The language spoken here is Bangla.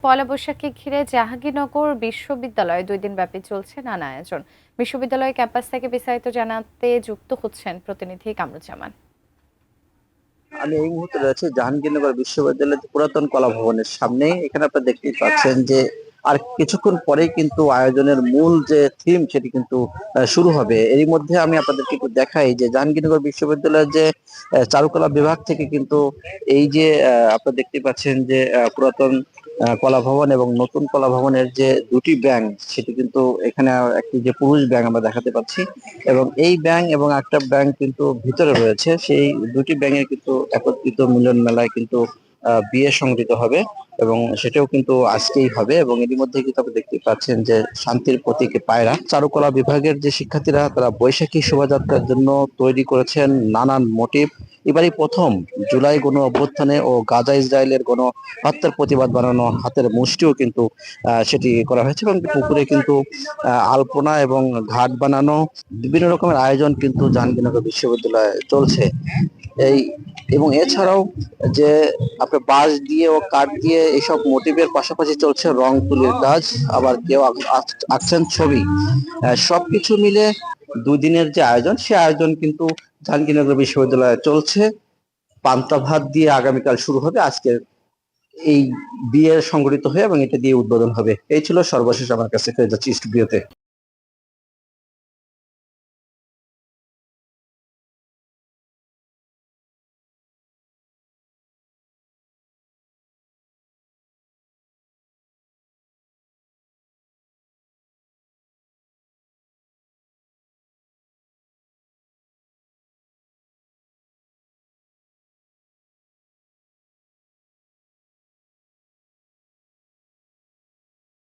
পয়লা বৈশাখকে ঘিরে জাহাঙ্গীরনগর বিশ্ববিদ্যালয়ে ২ দিনব্যাপী চলছে নানা আয়োজন। বিশ্ববিদ্যালয় ক্যাম্পাস থেকে বিস্তারিত জানাতে যুক্ত হচ্ছেন প্রতিনিধি কামরুজ্জামান। আমি এই মুহূর্তে রয়েছে জাহাঙ্গীরনগর বিশ্ববিদ্যালয়ের পুরাতন কলা ভবনের সামনে। এখানে আপনারা দেখতেই পাচ্ছেন যে আর কিছুক্ষণ পরেই কিন্তু আয়োজনের মূল যে থিম সেটি কিন্তু শুরু হবে। এরই মধ্যে আমি আপনাদেরকে একটু দেখাই যে জাহাঙ্গীরনগর বিশ্ববিদ্যালয়ের যে চারুকলা বিভাগ থেকে কিন্তু এই যে আপনারা দেখতে পাচ্ছেন যে পুরাতন কলা ভবন এবং নতুন কলা ভবনের যে দুটি ব্যাংক সেটি কিন্তু এখানে একটি যে পুরুষ ব্যাংক আমরা দেখাতে পাচ্ছি এবং এই ব্যাংক এবং একটা ব্যাংক কিন্তু ভিতরে রয়েছে। সেই দুটি ব্যাংকের কিন্তু একত্রিত মিলন মেলায় কিন্তু বিয়ে সংগঠিত হবে এবং সেটাও কিন্তু আজকেই হবে এবং এরই মধ্যে কিন্তু আপনি দেখতে পাচ্ছেন যে শান্তির প্রতীক পায়রা। চারুকলা বিভাগের যে শিক্ষার্থীরা তারা বৈশাখী শোভাযাত্রার জন্য তৈরি করেছেন নানান মোটিভ। এবারই প্রথম জুলাই গণ অভ্যুত্থানে ও গাজা ইসরায়েলের গণ হত্যার প্রতিবাদ বানানো হাতের মুষ্টিও কিন্তু সেটি করা হয়েছে এবং পুকুরে কিন্তু আলপনা এবং ঘাট বানানো বিভিন্ন রকমের আয়োজন কিন্তু জাহাঙ্গীরনগর বিশ্ববিদ্যালয়ে চলছে। এই এবং এছাড়াও যে আপনার বাঁশ দিয়ে ও কাঠ দিয়ে এইসব মোটিভের পাশাপাশি চলছে রং তুলির কাজ, আবার কেউ আঁকছেন ছবি। সবকিছু মিলে 2 দিনের যে আয়োজন সে আয়োজন কিন্তু জাহাঙ্গীরনগর বিশ্ববিদ্যালয়ে চলছে। পান্তা ভাত দিয়ে আগামীকাল শুরু হবে, আজকে এই বিয়ে সংগঠিত হয়ে এবং এটা দিয়ে উদ্বোধন হবে। এই ছিল সর্বশেষ আমার কাছে ফেরত যাচ্ছি স্টুডিওতে।